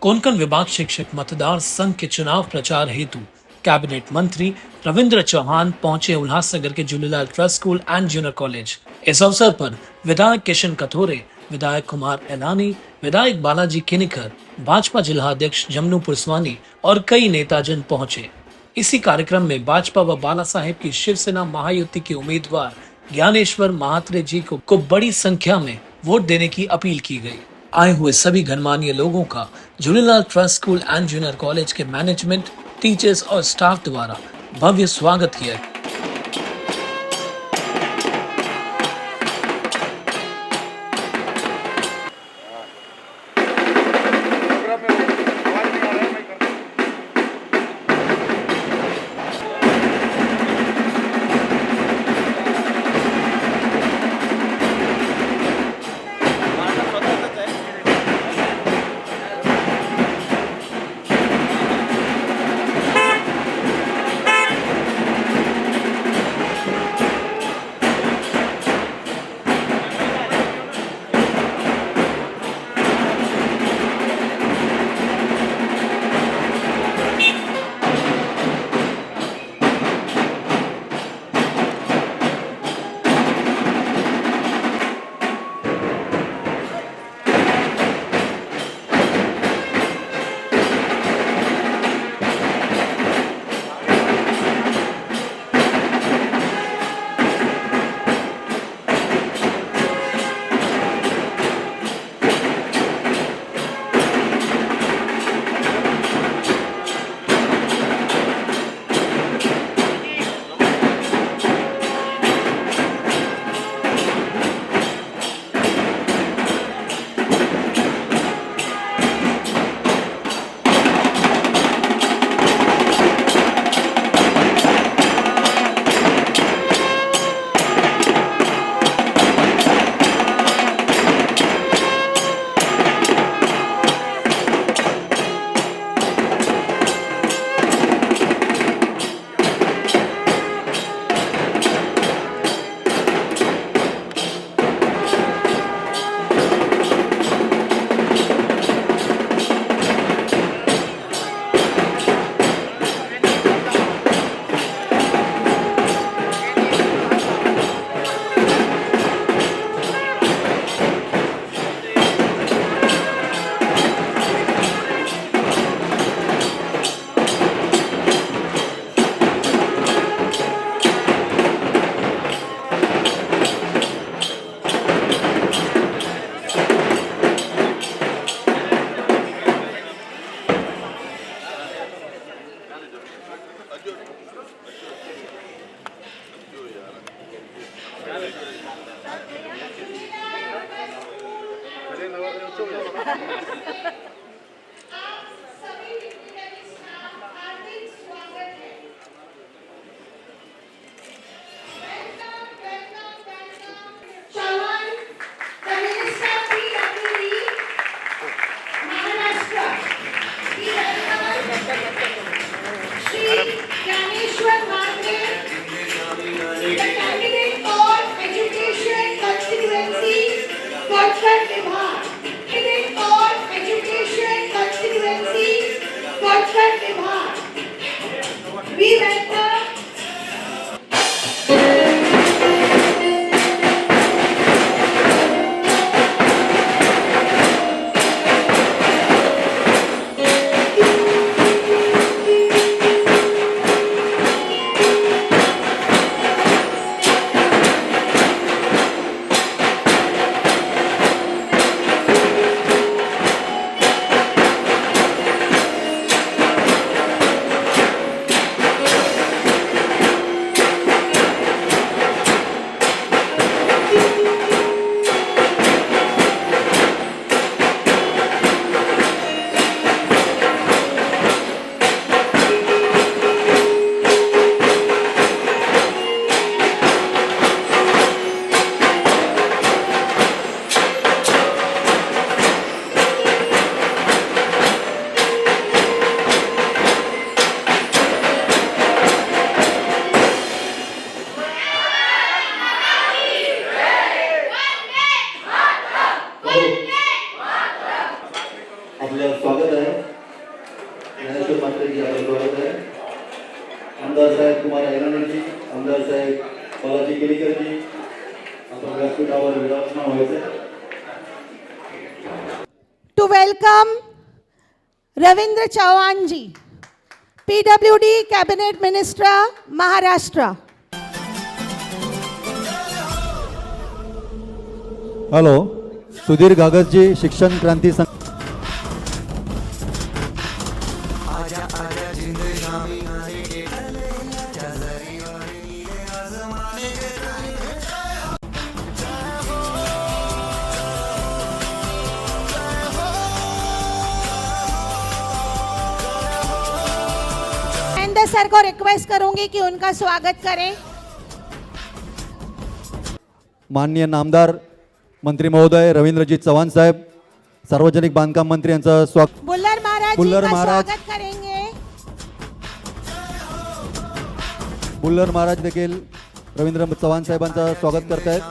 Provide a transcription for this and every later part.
कोंकण विभाग शिक्षक मतदार संघ के चुनाव प्रचार हेतु कैबिनेट मंत्री रविंद्र चौहान पहुंचे उल्लासनगर के Jhulelal trust school and junior college. इस अवसर पर विधायक किशन कथोरे, विधायक कुमार एलानी, विधायक बालाजी किनीकर, भाजपा जिला अध्यक्ष जमनू पुरस्वानी और कई नेताजन पहुंचे। इसी कार्यक्रम में भाजपा व बाला साहेब की शिवसेना महायुति के उम्मीदवार ज्ञानेश्वर महात्रे जी को बड़ी संख्या में वोट देने की अपील की गई। आए हुए सभी गणमान्य लोगों का Jhulelal trust school and junior college के मैनेजमेंट, टीचर्स और स्टाफ द्वारा भव्य स्वागत किया। Dnyaneshwar Mhatre, the candidate for education constituency, Konkण विभाग, candidate for education जी आपका स्वागत है। आमदार साहेब कुमार ऐलानी जी, आमदार साहेब बालाजी केलीकर जी, आपण व्यासपीठावर विराजमान व्हायचे। To welcome Ravindra Chauhan ji, PWD Cabinet Minister, Maharashtra. Hello, Sudhir घागसजी, शिक्षण क्रांती संघ। महेंद्र सर को रिक्वेस्ट करूंगी कि उनका स्वागत करें। माननीय नामदार मंत्री महोदय रवींद्रजी चव्हाण साहेब, सार्वजनिक बांधकाम मंत्री यांचं स्वागत। बुल्लर महाराज जी बुल्लर का महाराज। स्वागत करेंगे। बुल्लर महाराज देखील रवींद्र चव्हाण साहेबांचं स्वागत करतायत।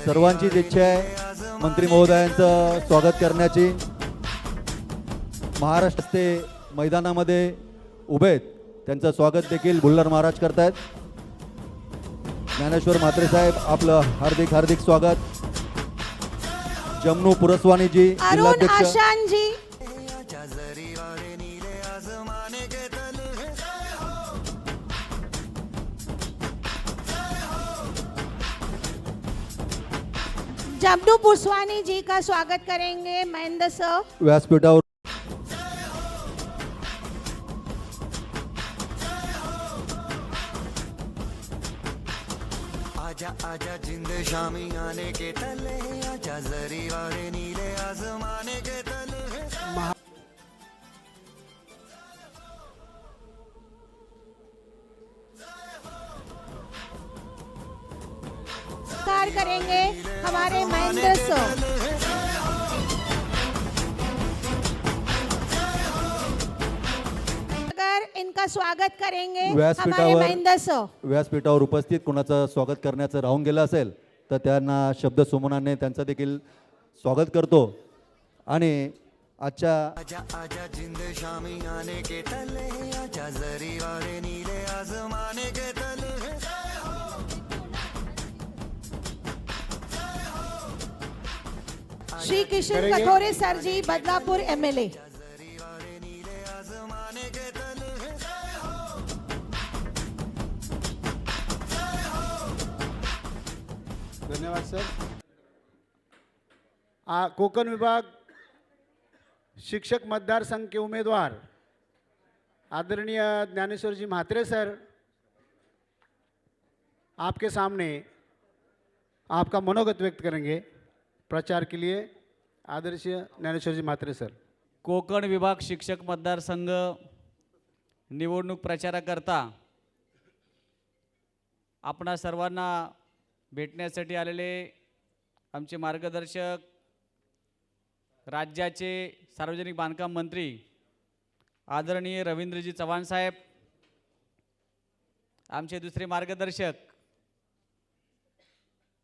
सर्वांचीच इच्छा आहे मंत्री महोदयांचं स्वागत करण्याची। महाराष्ट्र ते मैदानामध्ये उभे आहेत, त्यांचं स्वागत देखील बुल्लर महाराज करतायत। ज्ञानेश्वर म्हात्रे साहेब, आपलं हार्दिक हार्दिक स्वागत। जमनू पुरस्वानी जी, अरुण जिल्हाध्यक्ष। आशान जी, जमनू पुरस्वानी जी का स्वागत करेंगे महेंद्र सर। व्यासपीठावर आजा आजा जिंद शामी आने के तले, आजा जरी वाले नीले आसमाने के तले। कार्य करेंगे हमारे महेंद्र सर। अगर इनका स्वागत करेंगे हमारे व्यासपीठावर महेंद्र सर। व्यासपीठावर उपस्थित कुणाचं स्वागत करण्याचं राहून गेलं असेल तर त्यांना शब्द सुमनाने त्यांचं देखील स्वागत करतो। आणि आजच्या आजा आजा जिंद शामी आने के तले, आजा जरी वाले नीले आसमाने के तले। श्री किशन कथोरे सर जी, बदलापुर एमएलए। धन्यवाद सर। कोकण विभाग शिक्षक मतदारसंघ के उम्मीदवार आदरणीय ज्ञानेश्वर जी म्हात्रे सर, आपके सामने आपका मनोगत व्यक्त करेंगे। प्रचार के लिए आदरणीय ज्ञानेश्वर जी म्हात्रे सर। कोकण विभाग शिक्षक मतदारसंघ निवडणूक प्रचाराकरता आपणा सर्वांना भेटण्यासाठी आलेले आमचे मार्गदर्शक, राज्याचे सार्वजनिक बांधकाम मंत्री आदरणीय रवींद्रजी चव्हाण साहेब, आमचे दुसरे मार्गदर्शक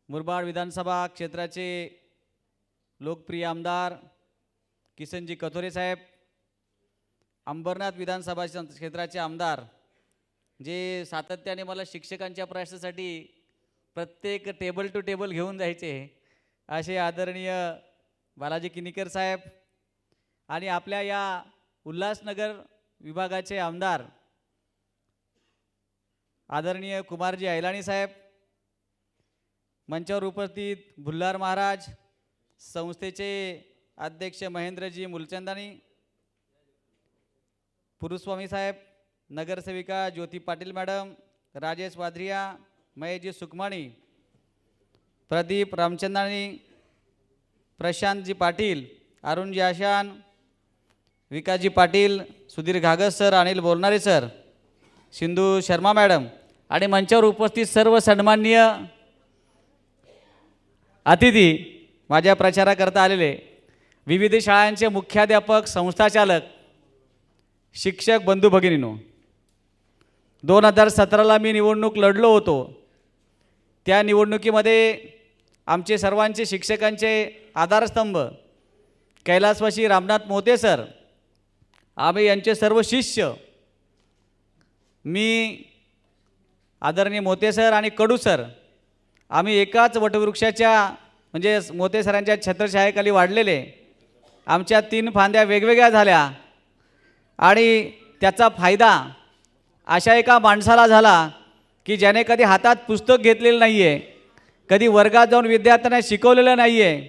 मुरबाड विधानसभा क्षेत्राचे लोकप्रिय आमदार किसनजी कथोरे साहेब, अंबरनाथ विधानसभा क्षेत्राचे आमदार जे सातत्याने मला शिक्षकांच्या प्रश्नासाठी प्रत्येक टेबल टू टेबल घेऊन जायचे असे आदरणीय बालाजी किनीकर साहेब, आणि आपल्या या उल्हासनगर विभागाचे आमदार आदरणीय कुमारजी ऐलाणी साहेब, मंचावर उपस्थित बुल्हार महाराज, संस्थेचे अध्यक्ष महेंद्रजी मुलचंदानी, पुरुस्वामी साहेब, नगरसेविका ज्योती पाटील मॅडम, राजेश वाधरिया, महेशजी सुकमाणी, प्रदीप रामचंदानी, प्रशांतजी पाटील, अरुणजी आशान, विकासजी पाटील, सुधीर घागस सर, अनिल बोलणारे सर, सिंधू शर्मा मॅडम आणि मंचावर उपस्थित सर्व सन्माननीय अतिथी, माझ्या प्रचाराकरता आलेले विविध शाळांचे मुख्याध्यापक, संस्थाचालक, शिक्षक बंधू भगिनींनो, 2017ला मी निवडणूक लढलो होतो। त्या निवडणुकीमध्ये आमचे सर्वांचे शिक्षकांचे आधारस्तंभ कैलासवासी रामनाथ मोते सर आम्ही यांचे सर्व शिष्य, मी आदरणीय मोते सर आणि कडू सर, आम्ही एकाच वटवृक्षाच्या म्हणजे मोते सरांच्या छत्रछायेखाली वाढलेले. आमच्या 3 फांद्या वेगवेगळ्या झाल्या आणि त्याचा फायदा अशा एका माणसाला झाला की ज्याने कधी हातात पुस्तक घेतलेलं नाही आहे, कधी वर्गात जाऊन विद्यार्थ्यांना शिकवलेलं नाही आहे,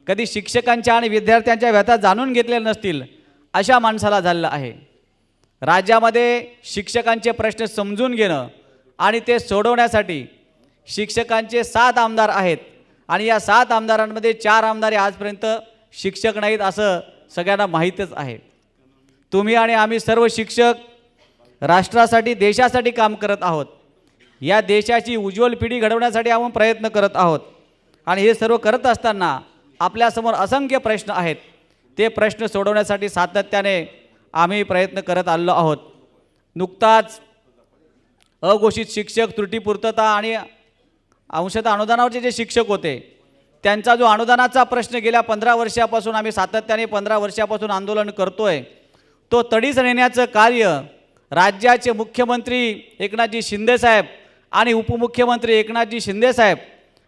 कधी शिक्षकांच्या आणि विद्यार्थ्यांच्या व्यथा जाणून घेतलेल्या नसतील, अशा माणसाला झालेलं आहे. राज्यामध्ये शिक्षकांचे प्रश्न समजून घेणं आणि ते सोडवण्यासाठी शिक्षकांचे 7 आमदार आहेत आणि या 7 आमदारांमध्ये 4 आमदार आजपर्यंत शिक्षक नाहीत असं सगळ्यांना माहीतच आहे. तुम्ही आणि आम्ही सर्व शिक्षक राष्ट्रासाठी, देशासाठी काम करत आहोत. या देशाची उज्ज्वल पिढी घडवण्यासाठी आपण प्रयत्न करत आहोत आणि हे सर्व करत असताना आपल्यासमोर असंख्य प्रश्न आहेत. ते प्रश्न सोडवण्यासाठी सातत्याने आम्ही प्रयत्न करत आलो आहोत. नुकताच अघोषित शिक्षक, त्रुटी पूर्तता आणि अंशतः अनुदानावरचे जे शिक्षक होते त्यांचा जो अनुदानाचा प्रश्न गेल्या 15 वर्षापासून आम्ही सातत्याने 15 वर्षापासून आंदोलन करतोय, तो तडीस नेण्याचं कार्य राज्याचे मुख्यमंत्री एकनाथजी शिंदेसाहेब आणि उपमुख्यमंत्री एकनाथजी शिंदेसाहेब,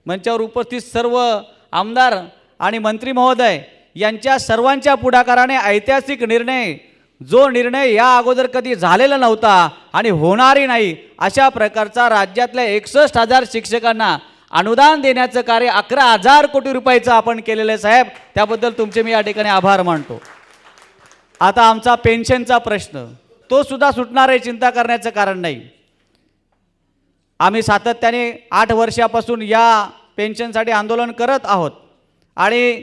मंचावर उपस्थित सर्व आमदार आणि मंत्री महोदय यांच्या सर्वांच्या पुढाकाराने ऐतिहासिक निर्णय, जो निर्णय या अगोदर कधी झालेला नव्हता आणि होणारही नाही, अशा प्रकारचा राज्यातल्या 61,000 शिक्षकांना अनुदान देण्याचं कार्य 11,000 कोटी रुपयाचं आपण केलेलं आहे साहेब. त्याबद्दल तुमचे मी या ठिकाणी आभार मानतो. आता आमचा पेन्शनचा प्रश्न, तो सुद्धा सुटणार आहे, चिंता करण्याचं कारण नाही. आम्ही सातत्याने 8 वर्षापासून या पेन्शनसाठी आंदोलन करत आहोत आणि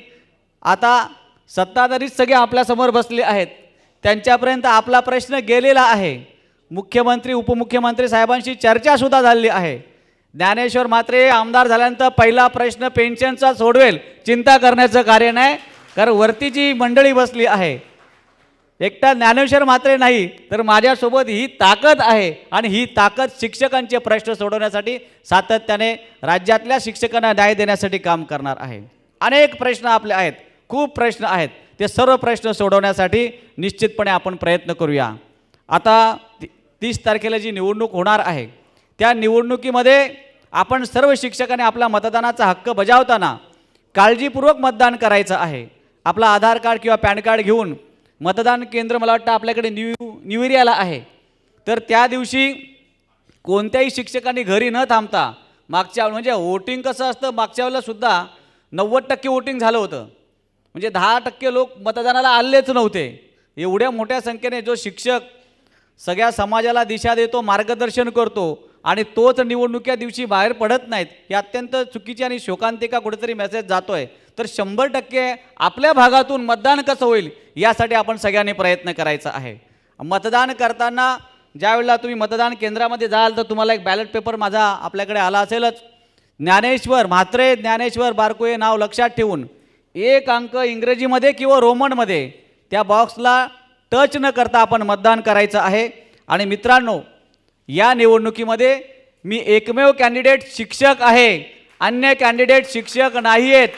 आता सत्ताधारीच सगळे आपल्यासमोर बसले आहेत, त्यांच्यापर्यंत आपला प्रश्न गेलेला आहे. मुख्यमंत्री, उपमुख्यमंत्री साहेबांशी चर्चासुद्धा झालेली आहे. ज्ञानेश्वर म्हात्रे आमदार झाल्यानंतर पहिला प्रश्न पेन्शनचा सोडवेल, चिंता करण्याचं कार्य नाही, कारण वरती जी मंडळी बसली आहे, एकटा ज्ञानेश्वर म्हात्रे नाही तर माझ्यासोबत ही ताकद आहे आणि ही ताकद शिक्षकांचे प्रश्न सोडवण्यासाठी सातत्याने राज्यातल्या शिक्षकांना न्याय देण्यासाठी काम करणार आहे. अनेक प्रश्न आपले आहेत, खूप प्रश्न आहेत, ते सर्व प्रश्न सोडवण्यासाठी निश्चितपणे आपण प्रयत्न करूया. आता 30 तारखेला जी निवडणूक होणार आहे, त्या निवडणुकीमध्ये आपण सर्व शिक्षकांनी आपला मतदानाचा हक्क बजावताना काळजीपूर्वक मतदान करायचं आहे. आपला आधार कार्ड किंवा पॅन कार्ड घेऊन मतदान केंद्र, मला वाटतं आपल्याकडे न्यू एरियाला आहे, तर त्या दिवशी कोणत्याही शिक्षकांनी घरी न थांबता मागच्या म्हणजे वोटिंग कसं असतं, मागच्या वेळेला सुद्धा 90% वोटिंग झालं होतं, म्हणजे 10% लोक मतदानाला आलेच नव्हते. एवढ्या मोठ्या संख्येने जो शिक्षक सगळ्या समाजाला दिशा देतो, मार्गदर्शन करतो आणि तोच निवडणुकीच्या दिवशी बाहेर पडत नाहीत, ही अत्यंत चुकीची आणि शोकांतिका कुठेतरी मेसेज जातोय. तर 100% आपल्या भागातून मतदान कसं होईल यासाठी आपण सगळ्यांनी प्रयत्न करायचा आहे. मतदान करताना ज्यावेळेला तुम्ही मतदान केंद्रामध्ये जाल तर तुम्हाला एक बॅलेट पेपर माझा आपल्याकडे आला असेलच. ज्ञानेश्वर म्हात्रे, ज्ञानेश्वर बारकुळे नाव लक्षात ठेवून 1 अंक इंग्रजीमध्ये किंवा रोमनमध्ये त्या बॉक्सला टच न करता आपण मतदान करायचं आहे. आणि मित्रांनो, या निवडणुकीमध्ये मी एकमेव कॅन्डिडेट शिक्षक आहे, अन्य कॅन्डिडेट शिक्षक नाही आहेत.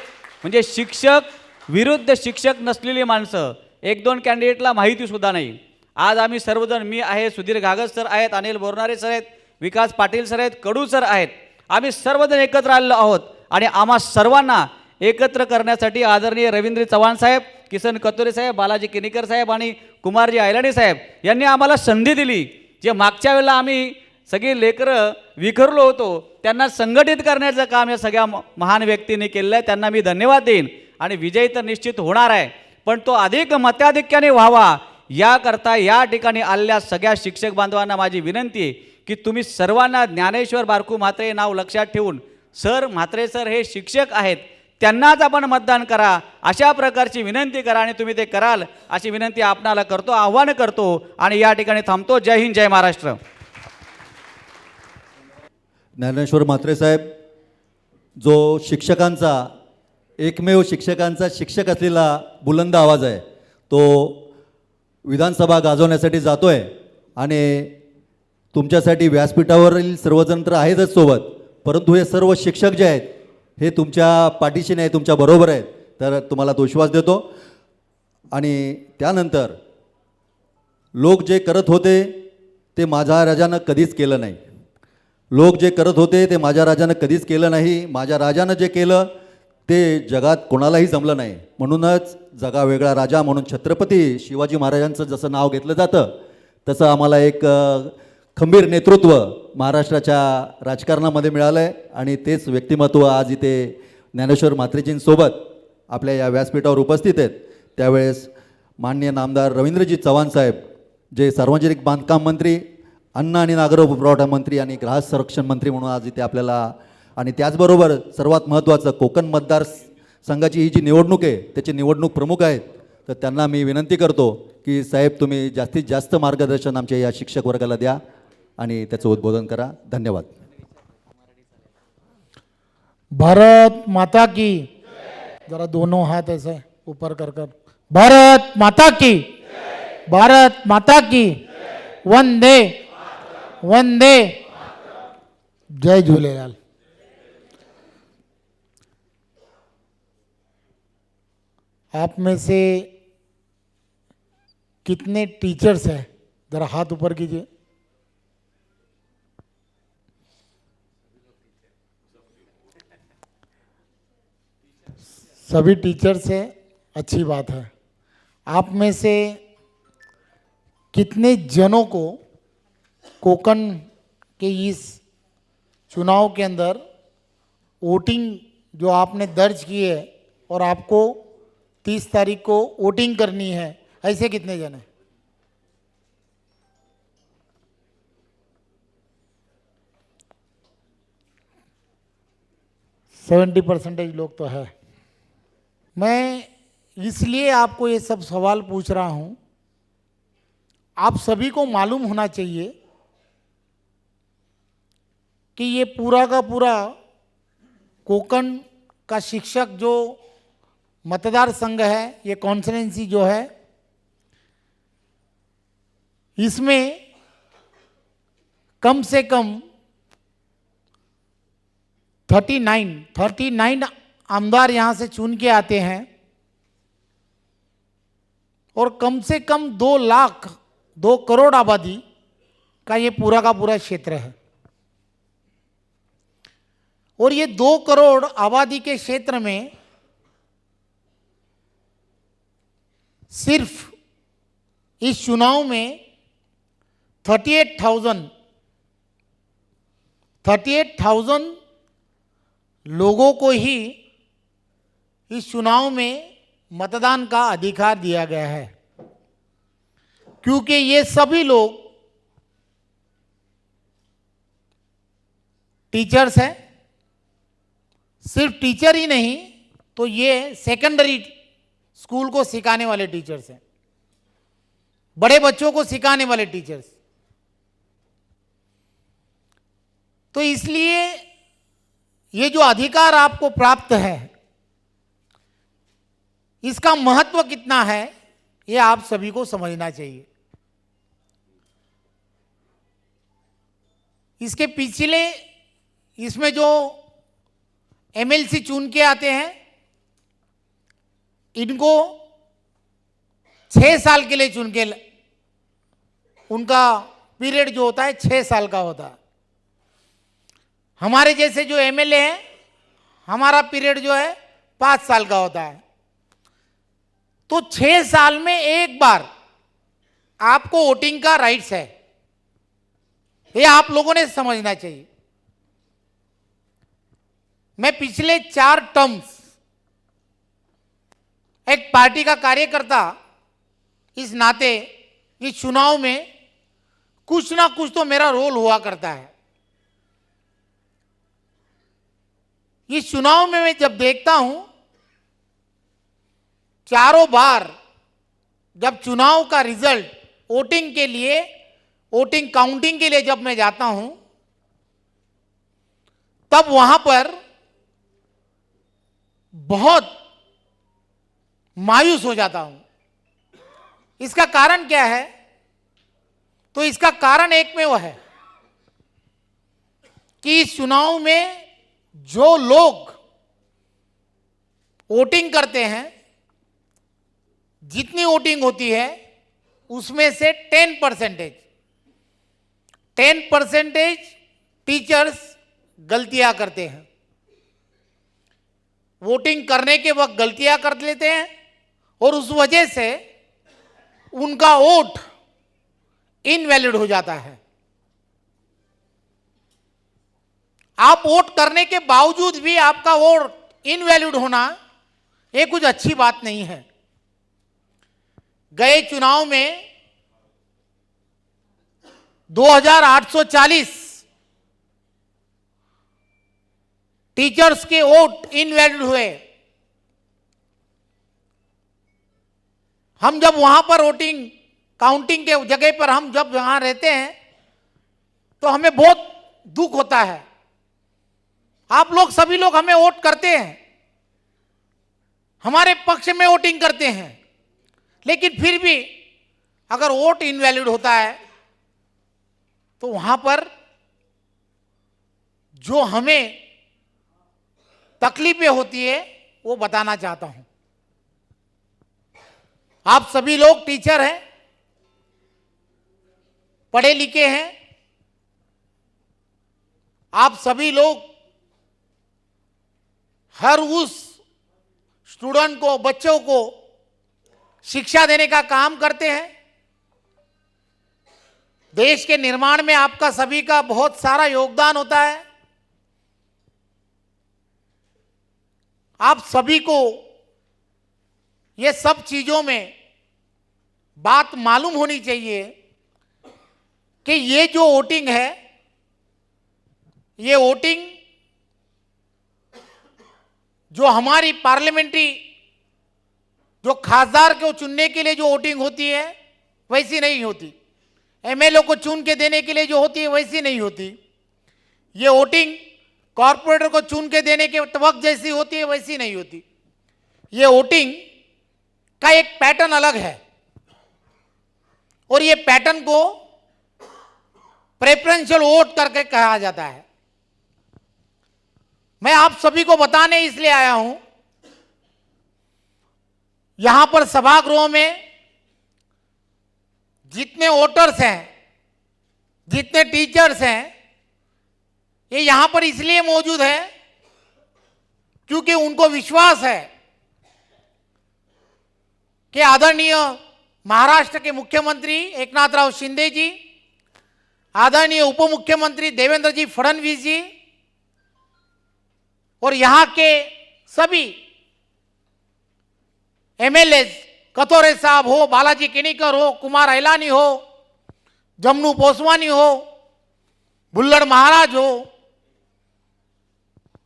म्हणजे शिक्षक विरुद्ध शिक्षक नसलेली माणसं 1-2 कॅन्डिडेटला माहितीसुद्धा नाही. आज आम्ही सर्वजण, मी आहे, सुधीर घागत सर आहेत, अनिल बोरनारे सर आहेत, विकास पाटील सर आहेत, कडू सर आहेत, आम्ही सर्वजण एकत्र आलेलो आहोत आणि आम्हा सर्वांना एकत्र करण्यासाठी आदरणीय रवींद्र चव्हाण साहेब, किसन कतोरे साहेब, बालाजी किनीकर साहेब आणि कुमारजी आयलानी साहेब यांनी आम्हाला संधी दिली. जे मागच्या वेळेला आम्ही सगळी लेकरं विखरलो होतो, त्यांना संघटित करण्याचं काम या सगळ्या महान व्यक्तींनी केलेलं आहे. त्यांना मी धन्यवाद देईन आणि विजय तर निश्चित होणार आहे, पण तो अधिक मताधिक्याने व्हावा याकरता या ठिकाणी आलेल्या सगळ्या शिक्षक बांधवांना माझी विनंती आहे की तुम्ही सर्वांना ज्ञानेश्वर बारकू म्हात्रे नाव लक्षात ठेवून, सर म्हात्रे सर हे शिक्षक आहेत, त्यांनाच आपण मतदान करा, अशा प्रकारची विनंती करा आणि तुम्ही ते कराल अशी विनंती आपणाला करतो, आव्हान करतो आणि या ठिकाणी थांबतो. जय हिंद, जय महाराष्ट्र. ज्ञानेश्वर म्हात्रे साहेब जो शिक्षकांचा, एकमेव शिक्षकांचा शिक्षक असलेला बुलंद आवाज आहे, तो विधानसभा गाजवण्यासाठी जातो आहे आणि तुमच्यासाठी व्यासपीठावरील सर्वजण तर आहेतच सोबत, परंतु हे सर्व शिक्षक जे आहेत हे तुमच्या पाठीशी नाही, तुमच्या बरोबर आहेत. तर तुम्हाला तो विश्वास देतो. आणि त्यानंतर लोक जे करत होते ते माझ्या राजानं कधीच केलं नाही. लोक जे करत होते ते माझ्या राजानं कधीच केलं नाही. माझ्या राजानं जे केलं ते जगात कोणालाही जमलं नाही. म्हणूनच जगा वेगळा राजा म्हणून छत्रपती शिवाजी महाराजांचं जसं नाव घेतलं जातं तसं आम्हाला एक खंबीर नेतृत्व महाराष्ट्राच्या राजकारणामध्ये मिळालं आहे. आणि तेच व्यक्तिमत्व आज इथे ज्ञानेश्वर म्हात्रेजींसोबत आपल्या या व्यासपीठावर उपस्थित आहेत. त्यावेळेस माननीय नामदार रवींद्रजी चव्हाण साहेब जे सार्वजनिक बांधकाम मंत्री, अन्न आणि नागरी पुरवठा मंत्री आणि ग्राहक संरक्षण मंत्री म्हणून आज इथे आपल्याला, आणि त्याचबरोबर सर्वात महत्त्वाचं कोकण मतदार संघाची ही जी निवडणूक आहे त्याचे निवडणूक प्रमुख आहेत. तर त्यांना मी विनंती करतो की साहेब तुम्ही जास्तीत जास्त मार्गदर्शन आमच्या या शिक्षक वर्गाला द्या आणि त्याचं उद्बोधन करा. धन्यवाद. भारत माता की, जरा दोनों हाथ ऐसे ऊपर कर कर, भारत माता की, भारत माता की, वंदे वंदे, जय झूलेलाल. आप में से कितने टीचर्स हैं, जरा हाथ ऊपर कीजिए. सभी टीचर्स हैं, अच्छी बात है. आप में से कितने जनों को कोकण के इस चुनाव के अंदर वोटिंग जो आपने दर्ज की है और आपको 30 तारीख को वोटिंग करनी है, ऐसे कितने जन हैं? %70 लोग तो है. मैं इसलिए आपको ये सब सवाल पूछ रहा हूं, आप सभी को मालूम होना चाहिए कि ये पूरा का पूरा कोकण का शिक्षक जो मतदार संघ है, ये कॉन्स्टिट्यूएंसी जो है, इसमें कम से कम 39 आमदार यहाँ से चुन के आते हैं और कम से कम 2 करोड़ आबादी का ये पूरा का पूरा क्षेत्र है. और ये 2 करोड़ आबादी के क्षेत्र में सिर्फ इस चुनाव में 38,000 लोगों को ही इस चुनाव में मतदान का अधिकार दिया गया है, क्योंकि ये सभी लोग टीचर्स हैं. सिर्फ टीचर ही नहीं तो ये सेकेंडरी स्कूल को सिखाने वाले टीचर्स हैं, बड़े बच्चों को सिखाने वाले टीचर्स. तो इसलिए ये जो अधिकार आपको प्राप्त है, इसका महत्व कितना है ये आप सभी को समझना चाहिए. इसके पिछले इसमें जो एमएलसी चुन के आते हैं, इनको 6 साल के लिए चुन के, उनका पीरियड जो होता है 6 साल का होता है. हमारे जैसे जो एमएलए हैं, हमारा पीरियड जो है 5 साल का होता है. तो 6 साल में एक बार आपको वोटिंग का राइट्स है, ये आप लोगों ने समझना चाहिए. मैं पिछले 4 टर्म्स एक पार्टी का कार्यकर्ता इस नाते इस चुनाव में कुछ ना कुछ तो मेरा रोल हुआ करता है. इस चुनाव में मैं जब देखता हूं, चारों बार जब चुनाव का रिजल्ट वोटिंग के लिए, वोटिंग काउंटिंग के लिए जब मैं जाता हूं, तब वहां पर बहुत मायूस हो जाता हूं. इसका कारण क्या है? तो इसका कारण एक में वो है कि इस चुनाव में जो लोग वोटिंग करते हैं, जितनी वोटिंग होती है उसमें से 10% टीचर्स गलतियां करते हैं, वोटिंग करने के वक्त गलतियां कर लेते हैं और उस वजह से उनका वोट इनवैलिड हो जाता है। आप वोट करने के बावजूद भी आपका वोट इनवैलिड होना ये कुछ अच्छी बात नहीं है। गए चुनाव में 2840 टीचर्स के वोट इनवैलिड हुए। हम जब वहां पर वोटिंग काउंटिंग के जगह पर हम जब वहां रहते हैं तो हमें बहुत दुख होता है। आप लोग सभी लोग हमें वोट करते हैं, हमारे पक्ष में वोटिंग करते हैं, लेकिन फिर भी अगर वोट इनवैलिड होता है तो वहां पर जो हमें तकलीफें होती है वो बताना चाहता हूं। आप सभी लोग टीचर हैं, पढ़े लिखे हैं, आप सभी लोग हर उस स्टूडेंट को, बच्चों को शिक्षा देने का काम करते हैं। देश के निर्माण में आपका सभी का बहुत सारा योगदान होता है। आप सभी को ये सब चीजों में बात मालूम होनी चाहिए कि ये जो वोटिंग है, ये वोटिंग जो हमारी पार्लियामेंट्री जो खासदार को चुनने के लिए जो वोटिंग होती है वैसी नहीं होती, एमएलए को चुन के देने के लिए जो होती है वैसी नहीं होती। ये वोटिंग कॉर्पोरेटर को चुन के देने के वक्त जैसी होती है वैसी नहीं होती। ये वोटिंग का एक पैटर्न अलग है और ये पैटर्न को प्रेफरेंशियल वोट करके कहा जाता है। मैं आप सभी को बताने इसलिए आया हूं, यहां पर सभागृह में जितने वोटर्स हैं, जितने टीचर्स हैं, ये यहां पर इसलिए मौजूद है क्योंकि उनको विश्वास है कि आदरणीय महाराष्ट्र के मुख्यमंत्री एकनाथराव शिंदे जी, आदरणीय उप मुख्यमंत्री देवेंद्र जी फडणवीस जी और यहां के सभी एमएलए, कथोरे साहब हो, बालाजी किनीकर हो, कुमार अहलानी हो, जमनू पोसवानी हो, भुल्लड़ महाराज हो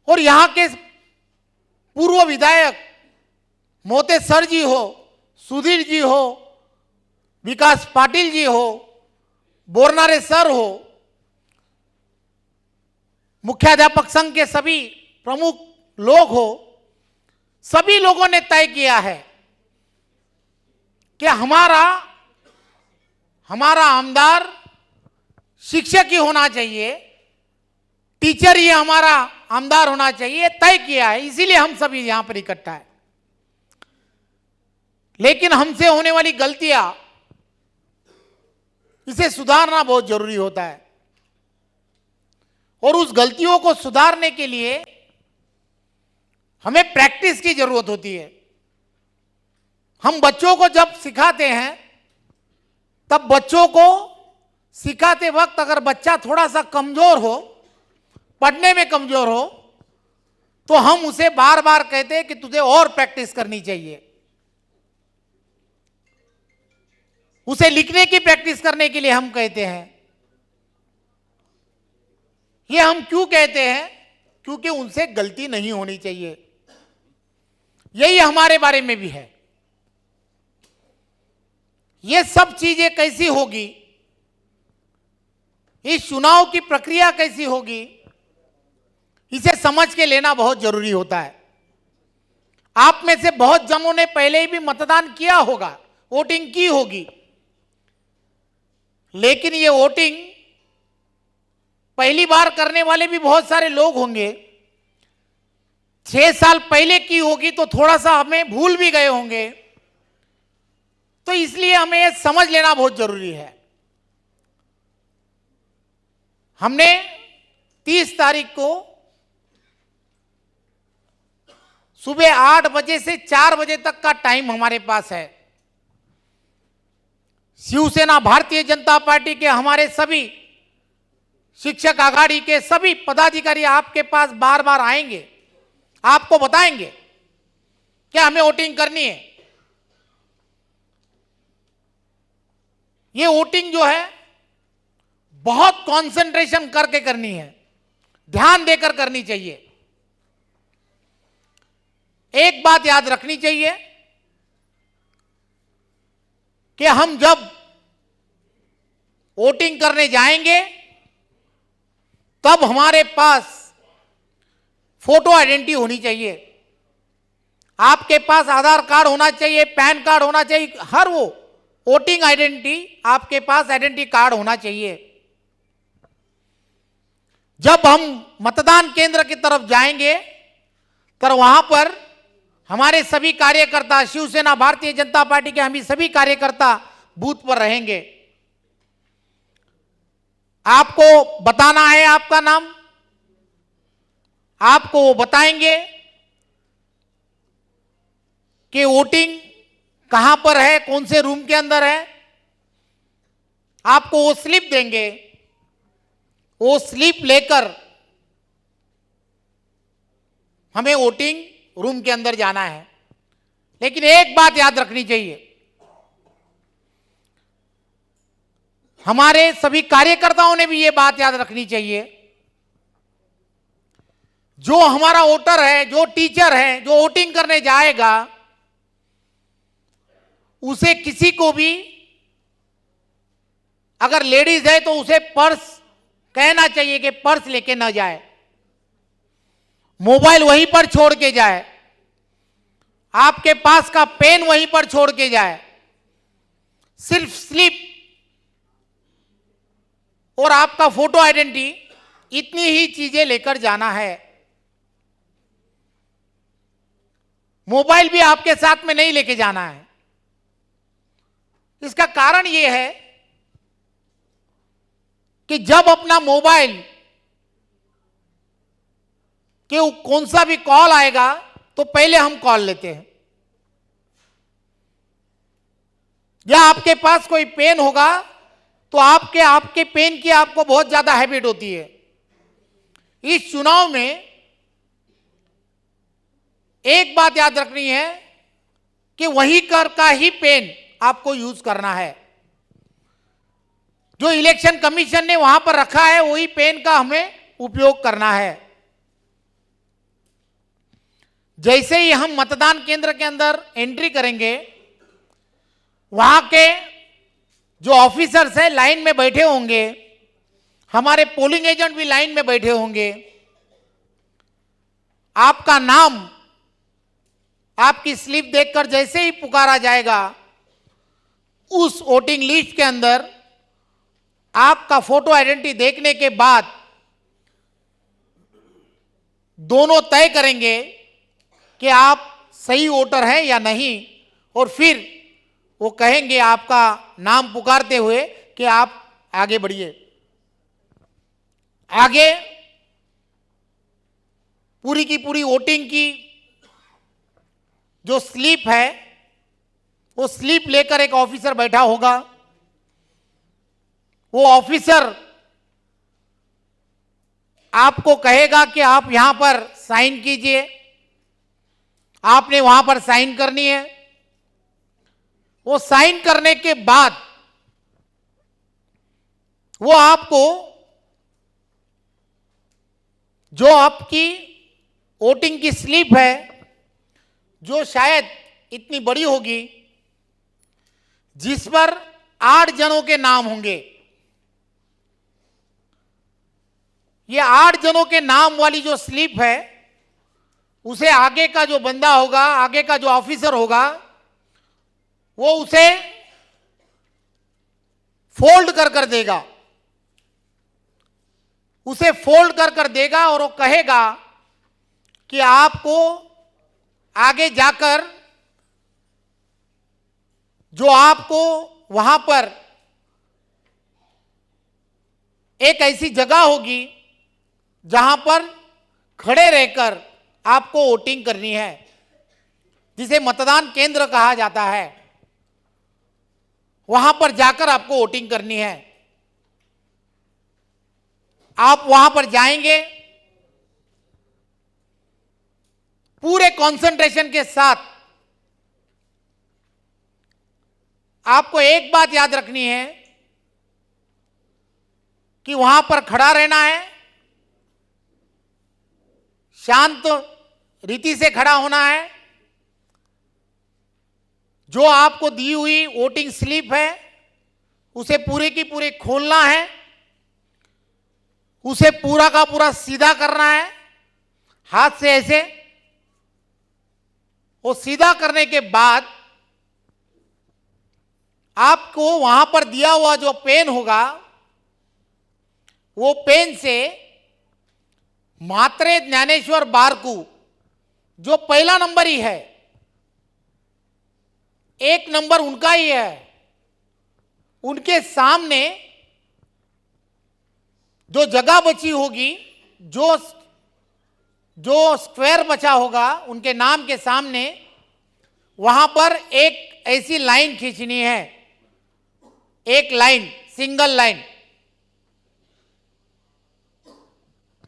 और यहां के पूर्व विधायक मोते सर जी हो, सुधीर जी हो, विकास पाटिल जी हो, बोरनारे सर हो, मुख्याध्यापक संघ के सभी प्रमुख लोग हो, सभी लोगों ने तय किया है कि हमारा आमदार शिक्षक ही होना चाहिए, टीचर ही हमारा आमदार होना चाहिए, तय किया है। इसीलिए हम सभी यहां पर इकट्ठा है। लेकिन हमसे होने वाली गलतियां, इसे सुधारना बहुत जरूरी होता है और उस गलतियों को सुधारने के लिए हमें प्रैक्टिस की जरूरत होती है। हम बच्चों को जब सिखाते हैं तब बच्चों को सिखाते वक्त अगर बच्चा थोड़ा सा कमजोर हो, पढ़ने में कमजोर हो, तो हम उसे बार बार कहते हैं कि तुझे और प्रैक्टिस करनी चाहिए। उसे लिखने की प्रैक्टिस करने के लिए हम कहते हैं। ये हम क्यों कहते हैं? क्योंकि उनसे गलती नहीं होनी चाहिए। यही हमारे बारे में भी है। ये सब चीजें कैसी होगी, इस चुनाव की प्रक्रिया कैसी होगी, इसे समझ के लेना बहुत जरूरी होता है। आप में से बहुत जनों ने पहले ही भी मतदान किया होगा, वोटिंग की होगी, लेकिन ये वोटिंग पहली बार करने वाले भी बहुत सारे लोग होंगे। 6 साल पहले की होगी तो थोड़ा सा हमें भूल भी गए होंगे। तो इसलिए हमें ये समझ लेना बहुत जरूरी है। हमने 30 तारीख को सुबह 8 बजे से 4 बजे तक का टाइम हमारे पास है। शिवसेना भारतीय जनता पार्टी के हमारे सभी शिक्षक आघाड़ी के सभी पदाधिकारी आपके पास बार बार आएंगे, आपको बताएंगे कि हमें वोटिंग करनी है। ये वोटिंग जो है बहुत कंसंट्रेशन करके करनी है, ध्यान देकर करनी चाहिए। एक बात याद रखनी चाहिए कि हम जब वोटिंग करने जाएंगे तब हमारे पास फोटो आइडेंटिटी होनी चाहिए, आपके पास आधार कार्ड होना चाहिए, पैन कार्ड होना चाहिए, हर वो वोटिंग आइडेंटिटी आपके पास आइडेंटिटी कार्ड होना चाहिए। जब हम मतदान केंद्र की तरफ जाएंगे तो वहां पर हमारे सभी कार्यकर्ता, शिवसेना भारतीय जनता पार्टी के हम सभी कार्यकर्ता बूथ पर रहेंगे। आपको बताना है आपका नाम, आपको वो बताएंगे कि वोटिंग कहां पर है, कौन से रूम के अंदर है। आपको वो स्लिप देंगे, वो स्लिप लेकर हमें वोटिंग रूम के अंदर जाना है। लेकिन एक बात याद रखनी चाहिए, हमारे सभी कार्यकर्ताओं ने भी ये बात याद रखनी चाहिए, जो हमारा वोटर है, जो टीचर है, जो वोटिंग करने जाएगा, उसे किसी को भी अगर लेडीज है तो उसे पर्स कहना चाहिए कि पर्स लेके ना जाए, मोबाइल वहीं पर छोड़ के जाए, आपके पास का पेन वहीं पर छोड़ के जाए, सिर्फ स्लिप और आपका फोटो आइडेंटिटी, इतनी ही चीजें लेकर जाना है। मोबाइल भी आपके साथ में नहीं लेके जाना है। इसका कारण यह है कि जब अपना मोबाइल कि कौन सा भी कॉल आएगा तो पहले हम कॉल लेते हैं, या आपके पास कोई पेन होगा तो आपके पेन की आपको बहुत ज्यादा हैबिट होती है। इस चुनाव में एक बात याद रखनी है कि वही कर का ही पेन आपको यूज करना है। जो इलेक्शन कमीशन ने वहां पर रखा है वही पेन का हमें उपयोग करना है। जैसे ही हम मतदान केंद्र के अंदर एंट्री करेंगे, वहां के जो ऑफिसर्स हैं लाइन में बैठे होंगे, हमारे पोलिंग एजेंट भी लाइन में बैठे होंगे। आपका नाम, आपकी स्लिप देखकर जैसे ही पुकारा जाएगा, उस वोटिंग लिस्ट के अंदर आपका फोटो आइडेंटिटी देखने के बाद दोनों तय करेंगे कि आप सही वोटर हैं या नहीं, और फिर वो कहेंगे आपका नाम पुकारते हुए कि आप आगे बढ़िए। आगे पूरी की पूरी वोटिंग की जो स्लिप है, वो स्लिप लेकर एक ऑफिसर बैठा होगा। वो ऑफिसर आपको कहेगा कि आप यहां पर साइन कीजिए, आपने वहां पर साइन करनी है। वो साइन करने के बाद वो आपको जो आपकी वोटिंग की स्लिप है, जो शायद इतनी बड़ी होगी, जिस पर 8 जनों के नाम होंगे, ये 8 जनों के नाम वाली जो स्लिप है, उसे आगे का जो बंदा होगा, आगे का जो ऑफिसर होगा, वो उसे फोल्ड कर कर देगा, उसे फोल्ड कर कर देगा और वो कहेगा कि आपको आगे जाकर जो आपको वहां पर एक ऐसी जगह होगी जहां पर खड़े रहकर आपको वोटिंग करनी है, जिसे मतदान केंद्र कहा जाता है। वहां पर जाकर आपको वोटिंग करनी है। आप वहां पर जाएंगे, पूरे कंसंट्रेशन के साथ आपको एक बात याद रखनी है कि वहां पर खड़ा रहना है, शांत रीति से खड़ा होना है। जो आपको दी हुई वोटिंग स्लिप है उसे पूरे की पूरे खोलना है, उसे पूरा का पूरा सीधा करना है हाथ से ऐसे। वो सीधा करने के बाद आपको वहां पर दिया हुआ जो पेन होगा, वो पेन से मात्रे ज्ञानेश्वर बारकू, जो पहला नंबर ही है, एक नंबर उनका ही है, उनके सामने जो जगह बची होगी, जो स्क्वायर बचा होगा उनके नाम के सामने, वहां पर एक ऐसी लाइन खींचनी है, एक लाइन, सिंगल लाइन,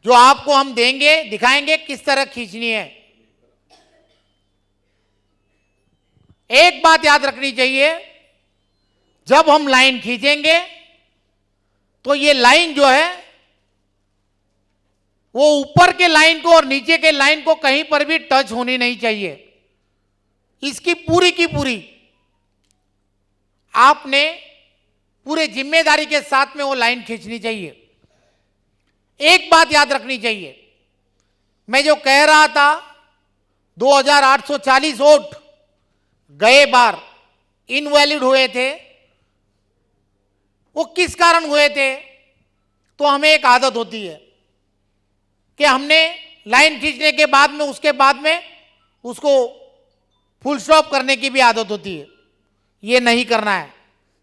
जो आपको हम देंगे, दिखाएंगे किस तरह खींचनी है। एक बात याद रखनी चाहिए, जब हम लाइन खींचेंगे तो ये लाइन जो है वो ऊपर के लाइन को और नीचे के लाइन को कहीं पर भी टच होनी नहीं चाहिए। इसकी पूरी की पूरी आपने पूरे जिम्मेदारी के साथ में वो लाइन खींचनी चाहिए। एक बात याद रखनी चाहिए, मैं जो कह रहा था 2840 वोट गए बार इनवैलिड हुए थे, वो किस कारण हुए थे? तो हमें एक आदत होती है कि हमने लाइन खींचने के बाद में, उसके बाद में उसको फुल स्टॉप करने की भी आदत होती है। ये नहीं करना है,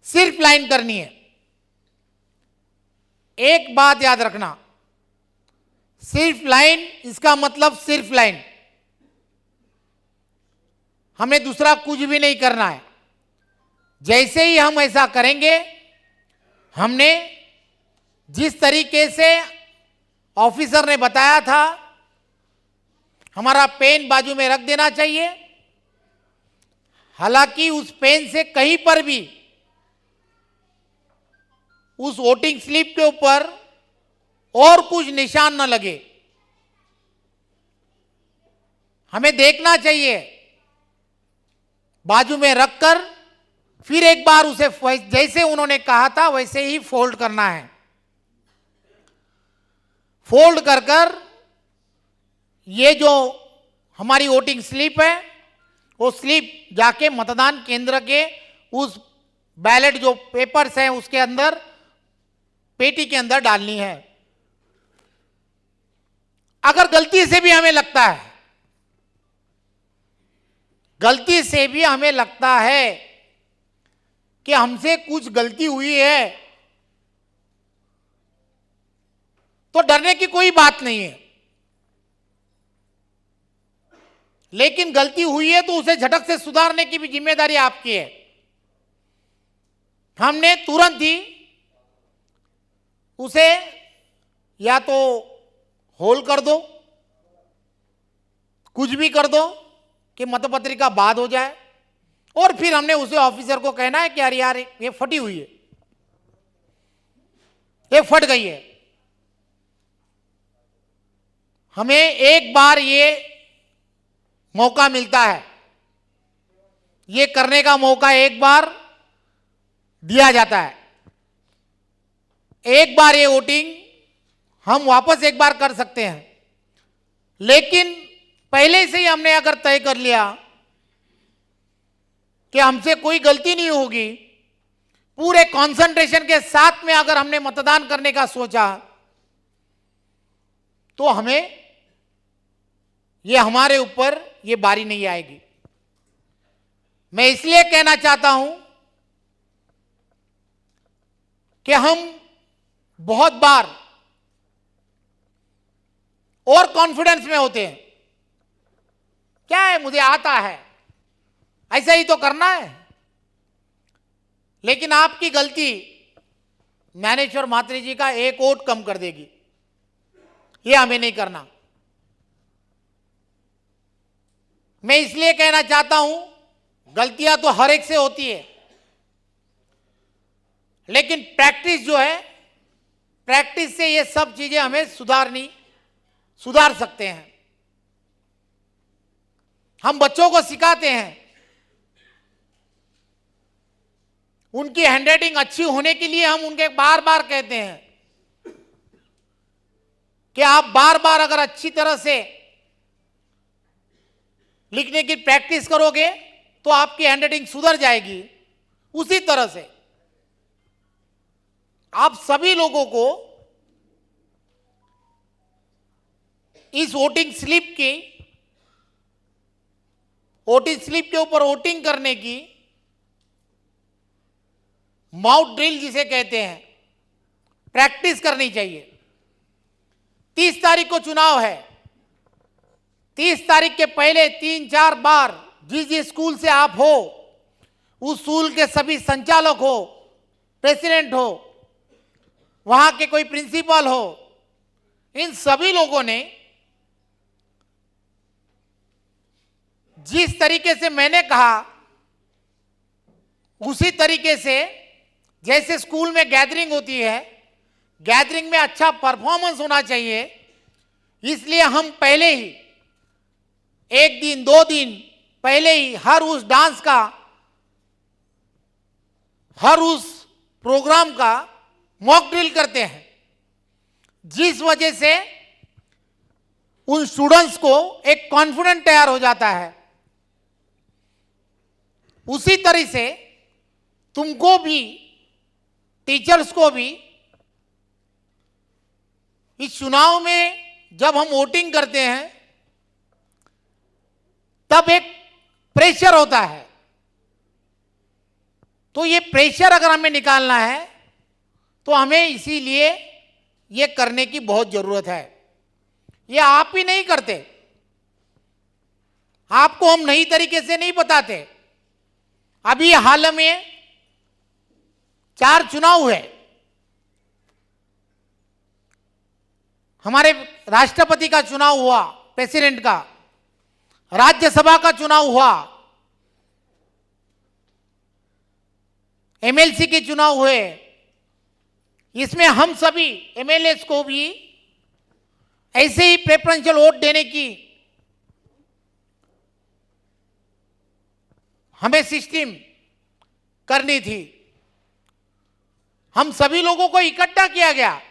सिर्फ लाइन करनी है। एक बात याद रखना, सिर्फ लाइन, इसका मतलब सिर्फ लाइन, हमें दूसरा कुछ भी नहीं करना है। जैसे ही हम ऐसा करेंगे, हमने जिस तरीके से ऑफिसर ने बताया था, हमारा पेन बाजू में रख देना चाहिए। हालांकि उस पेन से कहीं पर भी उस वोटिंग स्लिप के ऊपर और कुछ निशान न लगे, हमें देखना चाहिए। बाजू में रखकर फिर एक बार उसे जैसे उन्होंने कहा था वैसे ही फोल्ड करना है। फोल्ड कर कर ये जो हमारी वोटिंग स्लिप है, वो स्लिप जाके मतदान केंद्र के उस बैलेट जो पेपर्स हैं उसके अंदर, पेटी के अंदर डालनी है। अगर गलती से भी हमें लगता है, गलती से भी हमें लगता है कि हमसे कुछ गलती हुई है, तो डरने की कोई बात नहीं है। लेकिन गलती हुई है तो उसे झटक से सुधारने की भी जिम्मेदारी आपकी है। हमने तुरंत ही उसे या तो होल कर दो, कुछ भी कर दो कि मतपत्रिका बाद हो जाए, और फिर हमने उसे ऑफिसर को कहना है कि अरे यार ये फटी हुई है, ये फट गई है। हमें एक बार ये मौका मिलता है, ये करने का मौका एक बार दिया जाता है। एक बार ये वोटिंग हम वापस एक बार कर सकते हैं, लेकिन पहले से ही हमने अगर तय कर लिया कि हमसे कोई गलती नहीं होगी, पूरे कंसंट्रेशन के साथ में अगर हमने मतदान करने का सोचा, तो हमें ये हमारे ऊपर ये बारी नहीं आएगी। मैं इसलिए कहना चाहता हूं कि हम बहुत बार और कॉन्फिडेंस में होते हैं, क्या है मुझे आता है, ऐसा ही तो करना है। लेकिन आपकी गलती ज्ञानेश्वर म्हात्रे जी का एक वोट कम कर देगी, ये हमें नहीं करना। मैं इसलिए कहना चाहता हूं, गलतियां तो हर एक से होती है, लेकिन प्रैक्टिस जो है, प्रैक्टिस से ये सब चीजें हमें सुधार सकते हैं। हम बच्चों को सिखाते हैं, उनकी हैंडराइटिंग अच्छी होने के लिए हम उनके बार बार कहते हैं कि आप बार बार अगर अच्छी तरह से लिखने की प्रैक्टिस करोगे तो आपकी हैंडराइटिंग सुधर जाएगी। उसी तरह से आप सभी लोगों को इस वोटिंग स्लिप के ऊपर वोटिंग करने की माउथ ड्रिल जिसे कहते हैं, प्रैक्टिस करनी चाहिए। 30 तारीख को चुनाव है। 30 तारीख के पहले 3-4 बार जिस स्कूल से आप हो, उस स्कूल के सभी संचालक हो, प्रेसिडेंट हो, वहां के कोई प्रिंसिपल हो, इन सभी लोगों ने जिस तरीके से मैंने कहा, उसी तरीके से जैसे स्कूल में गैदरिंग होती है, गैदरिंग में अच्छा परफॉर्मेंस होना चाहिए। इसलिए हम पहले ही 1 दिन 2 दिन पहले ही हर उस डांस का, हर उस प्रोग्राम का मॉक ड्रिल करते हैं, जिस वजह से उन स्टूडेंट्स को एक कॉन्फिडेंस तैयार हो जाता है। उसी तरह से तुमको भी, टीचर्स को भी, इस चुनाव में जब हम वोटिंग करते हैं तब एक प्रेशर होता है। तो ये प्रेशर अगर हमें निकालना है तो हमें इसीलिए ये करने की बहुत जरूरत है। ये आप ही नहीं करते, आपको हम नई तरीके से नहीं बताते। अभी हाल में 4 चुनाव है। हमारे राष्ट्रपति का चुनाव हुआ, प्रेसिडेंट का, राज्यसभा का चुनाव हुआ, एमएलसी के चुनाव हुए। इसमें हम सभी एमएलएस को भी ऐसे ही प्रेफरेंशियल वोट देने की हमें सिस्टम करनी थी। हम सभी लोगों को इकट्ठा किया गया,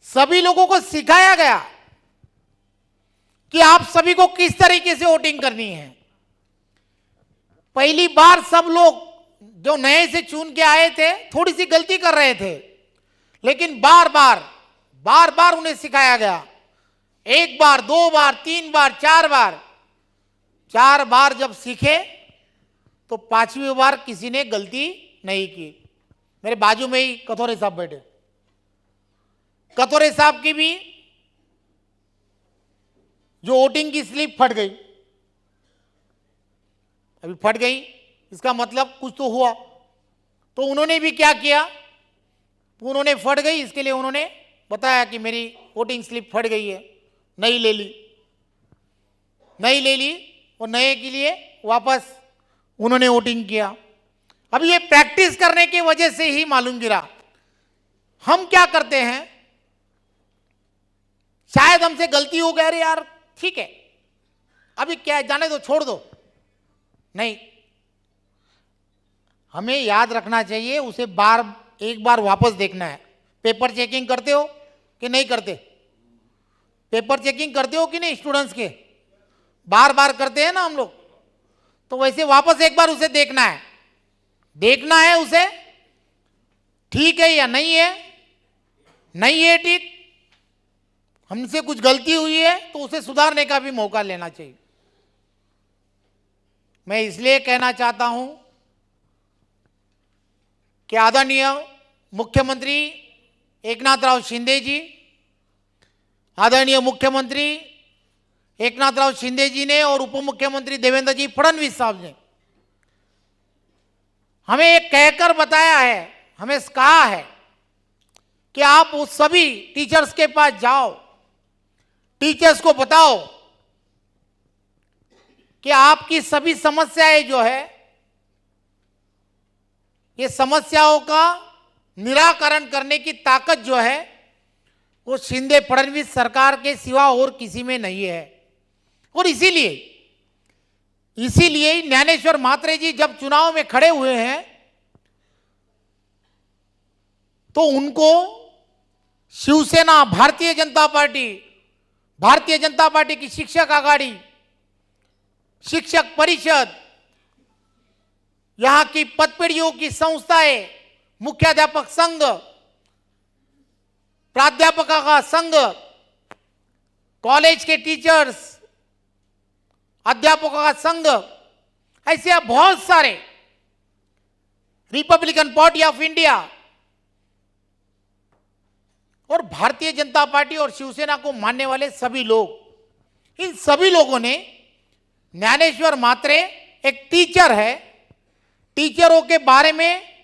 सभी लोगों को सिखाया गया कि आप सभी को किस तरीके से वोटिंग करनी है। पहली बार सब लोग जो नए से चुन के आए थे थोड़ी सी गलती कर रहे थे, लेकिन बार बार उन्हें सिखाया गया। 1 बार, 2 बार, 3 बार, 4 बार, 4 बार जब सीखे तो 5वीं बार किसी ने गलती नहीं की। मेरे बाजू में ही कथोरे साहब बैठे, कथोरे साहब की भी जो वोटिंग की स्लिप फट गई, अभी फट गई, इसका मतलब कुछ तो हुआ। तो उन्होंने भी क्या किया, उन्होंने फट गई, इसके लिए उन्होंने बताया कि मेरी वोटिंग स्लिप फट गई है, नई ले ली, नई ले ली और नए के लिए वापस उन्होंने वोटिंग किया। अब ये प्रैक्टिस करने की वजह से ही मालूम गिरा। हम क्या करते हैं, शायद हमसे गलती हो गई, अरे यार ठीक है अभी क्या है, जाने दो, छोड़ दो, नहीं, हमें याद रखना चाहिए, उसे एक बार वापस देखना है। पेपर चेकिंग करते हो कि नहीं करते? पेपर चेकिंग करते हो कि नहीं स्टूडेंट्स के? बार बार करते हैं ना हम लोग। तो वैसे वापस एक बार उसे देखना है उसे, ठीक है या नहीं है, नहीं है ठीक, हमसे कुछ गलती हुई है तो उसे सुधारने का भी मौका लेना चाहिए। मैं इसलिए कहना चाहता हूं कि कि आदरणीय मुख्यमंत्री एकनाथराव शिंदे जी, आदरणीय मुख्यमंत्री एकनाथराव शिंदे जी ने और उप मुख्यमंत्री देवेंद्र जी फडणवीस साहब ने हमें एक कहकर बताया है, हमें कहा है कि आप उस सभी टीचर्स के पास जाओ, टीचर्स को बताओ कि आपकी सभी समस्याएं जो है, ये समस्याओं का निराकरण करने की ताकत जो है वो शिंदे फडणवीस सरकार के सिवा और किसी में नहीं है। और इसीलिए ज्ञानेश्वर म्हात्रे जी जब चुनाव में खड़े हुए हैं तो उनको शिवसेना, भारतीय जनता पार्टी की शिक्षक आघाड़ी, शिक्षक परिषद, यहां की पदपीढ़ियों की संस्थाएं, मुख्याध्यापक संघ, प्राध्यापकों का संघ, कॉलेज के टीचर्स, अध्यापकों का संघ, ऐसे बहुत सारे, रिपब्लिकन पार्टी ऑफ इंडिया और भारतीय जनता पार्टी और शिवसेना को मानने वाले सभी लोग, इन सभी लोगों ने ज्ञानेश्वर म्हात्रे एक टीचर है, टीचरों के बारे में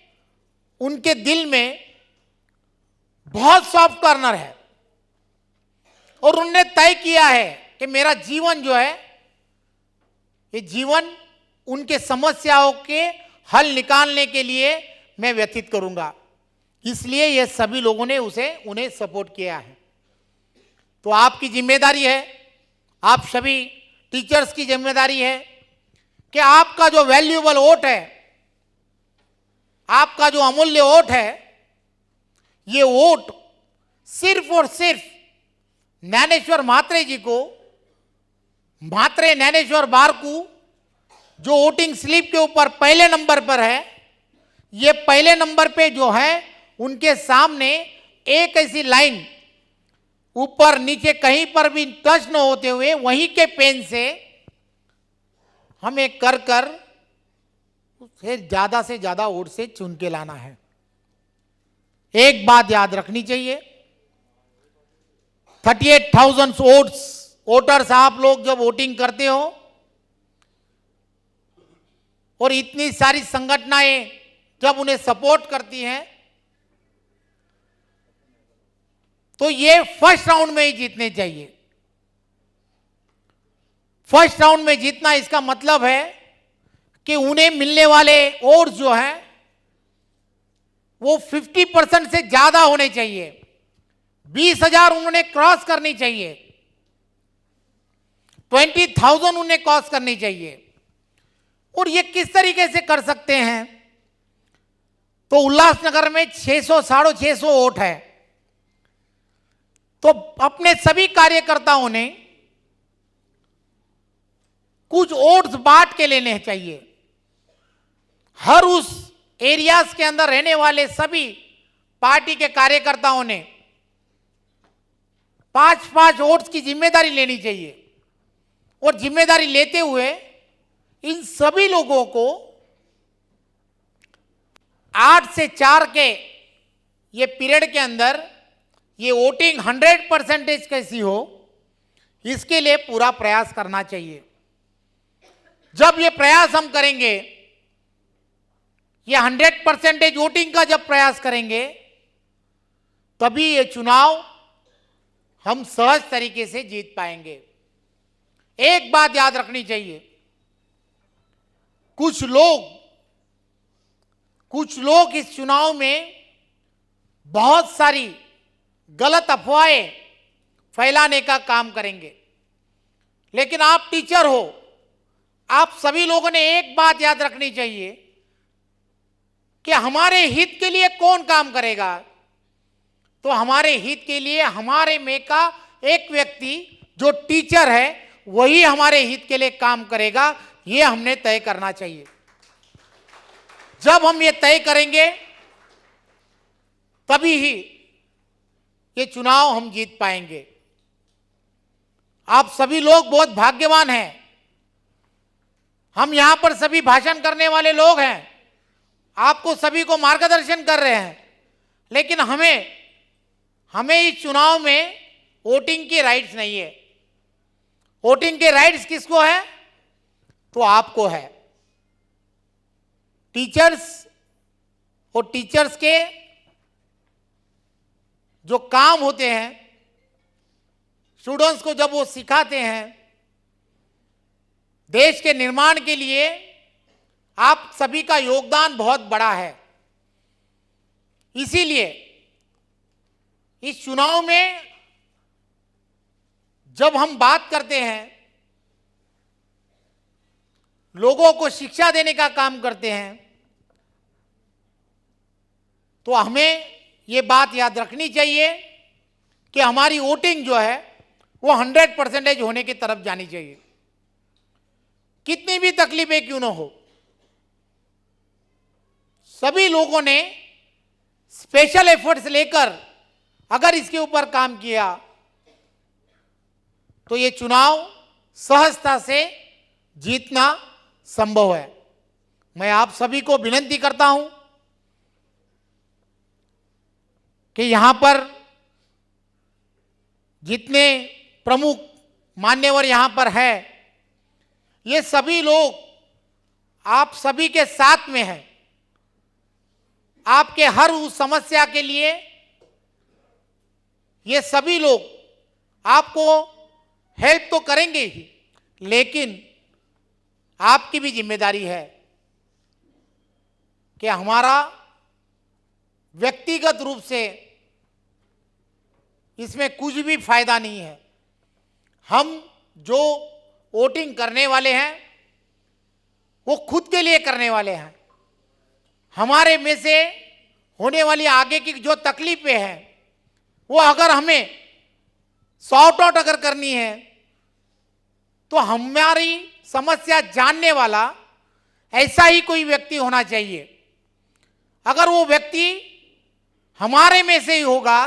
उनके दिल में बहुत सॉफ्ट कॉर्नर है और उन्होंने तय किया है कि मेरा जीवन जो है, ये जीवन उनके समस्याओं के हल निकालने के लिए मैं व्यतीत करूंगा। इसलिए ये सभी लोगों ने उन्हें सपोर्ट किया है। तो आपकी जिम्मेदारी है, आप सभी टीचर्स की जिम्मेदारी है कि आपका जो वैल्यूएबल वोट है, आपका जो अमूल्य वोट है, ये वोट सिर्फ और सिर्फ ज्ञानेश्वर म्हात्रे जी को, म्हात्रे ज्ञानेश्वर बारकू, जो वोटिंग स्लिप के ऊपर पहले नंबर पर है, ये पहले नंबर पे जो है उनके सामने एक ऐसी लाइन ऊपर नीचे कहीं पर भी टच न होते हुए वहीं के पेन से हमें कर ज्यादा से ज्यादा वोट से चुन के लाना है। एक बात याद रखनी चाहिए, 38,000 वोटर्स आप लोग जब वोटिंग करते हो और इतनी सारी संगठनाएं जब उन्हें सपोर्ट करती हैं, तो ये फर्स्ट राउंड में ही जीतने चाहिए। फर्स्ट राउंड में जीतना इसका मतलब है कि उन्हें मिलने वाले वोट जो है वो 50% से ज्यादा होने चाहिए, 20,000 उन्होंने क्रॉस करनी चाहिए, 20,000 उन्हें क्रॉस करनी चाहिए। और ये किस तरीके से कर सकते हैं? तो उल्लासनगर में 600-650 वोट है, तो अपने सभी कार्यकर्ताओं ने कुछ वोट्स बांट के लेने चाहिए। हर उस एरियाज के अंदर रहने वाले सभी पार्टी के कार्यकर्ताओं ने 5-5 वोट्स की जिम्मेदारी लेनी चाहिए और जिम्मेदारी लेते हुए इन सभी लोगों को 8 से 4 के ये पीरियड के अंदर ये वोटिंग 100% कैसी हो, इसके लिए पूरा प्रयास करना चाहिए। जब ये प्रयास हम करेंगे, ये 100% वोटिंग का जब प्रयास करेंगे, तभी ये चुनाव हम सहज तरीके से जीत पाएंगे। एक बात याद रखनी चाहिए, कुछ लोग इस चुनाव में बहुत सारी गलत अफवाहें फैलाने का काम करेंगे, लेकिन आप टीचर हो, आप सभी लोगों ने एक बात याद रखनी चाहिए कि हमारे हित के लिए कौन काम करेगा। तो हमारे हित के लिए हमारे में का एक व्यक्ति जो टीचर है वही हमारे हित के लिए काम करेगा, ये हमने तय करना चाहिए। जब हम ये तय करेंगे तभी ही ये चुनाव हम जीत पाएंगे। आप सभी लोग बहुत भाग्यवान हैं, हम यहां पर सभी भाषण करने वाले लोग हैं आपको सभी को मार्गदर्शन कर रहे हैं, लेकिन हमें इस चुनाव में वोटिंग के राइट्स नहीं है। वोटिंग के राइट्स किसको है? तो आपको है। टीचर्स और टीचर्स के जो काम होते हैं, स्टूडेंट्स को जब वो सिखाते हैं, देश के निर्माण के लिए आप सभी का योगदान बहुत बड़ा है। इसीलिए इस चुनाव में जब हम बात करते हैं, लोगों को शिक्षा देने का काम करते हैं, तो हमें ये बात याद रखनी चाहिए कि हमारी वोटिंग जो है वो 100% होने की तरफ जानी चाहिए। कितनी भी तकलीफें क्यों न हो, सभी लोगों ने स्पेशल एफर्ट्स लेकर अगर इसके ऊपर काम किया तो ये चुनाव सहजता से जीतना संभव है। मैं आप सभी को विनती करता हूं कि यहां पर जितने प्रमुख मान्यवर यहां पर है, ये सभी लोग आप सभी के साथ में हैं। आपके हर उस समस्या के लिए ये सभी लोग आपको हेल्प तो करेंगे ही, लेकिन आपकी भी जिम्मेदारी है कि हमारा व्यक्तिगत रूप से इसमें कुछ भी फायदा नहीं है। हम जो वोटिंग करने वाले हैं वो खुद के लिए करने वाले हैं। हमारे में से होने वाली आगे की जो तकलीफें हैं वो अगर हमें सॉर्ट आउट अगर करनी है तो हमारी समस्या जानने वाला ऐसा ही कोई व्यक्ति होना चाहिए। अगर वो व्यक्ति हमारे में से ही होगा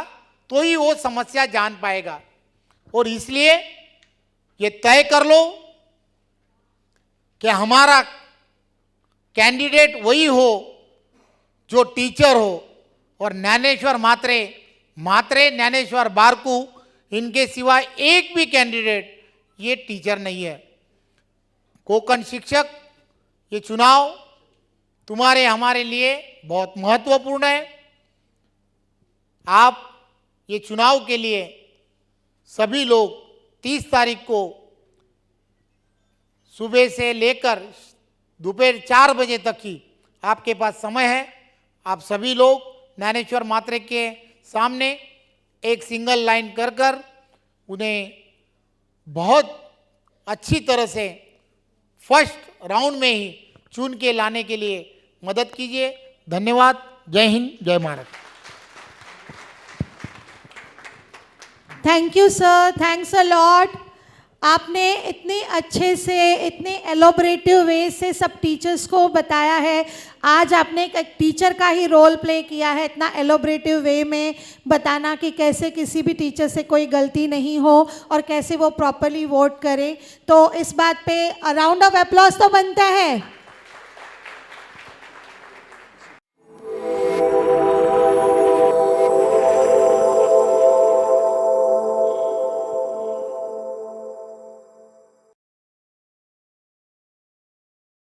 तो ही वो समस्या जान पाएगा। और इसलिए ये तय कर लो कि हमारा कैंडिडेट वही हो जो टीचर हो, और ज्ञानेश्वर मात्रे ज्ञानेश्वर बारकू, इनके सिवा एक भी कैंडिडेट ये टीचर नहीं है। कोकण शिक्षक, ये चुनाव तुम्हारे हमारे लिए बहुत महत्वपूर्ण है। आप ये चुनाव के लिए सभी लोग 30 तारीख को सुबह से लेकर दोपहर 4 बजे तक ही आपके पास समय है। आप सभी लोग ज्ञानेश्वर मात्रे के सामने एक सिंगल लाइन कर उन्हें बहुत अच्छी तरह से फर्स्ट राउंड में ही चुन के लाने के लिए मदद कीजिए। धन्यवाद। जय हिंद, जय Bharat. Thank you sir, thanks a lot. आपने इतने अच्छे से, इतने एलोबरेटिव वे से सब टीचर्स को बताया है। आज आपने एक टीचर का ही रोल प्ले किया है, इतना एलोबरेटिव वे में बताना कि कैसे किसी भी टीचर से कोई गलती नहीं हो और कैसे वो प्रॉपरली वोट करे। तो इस बात पे राउंड ऑफ अप्लॉज तो बनता है।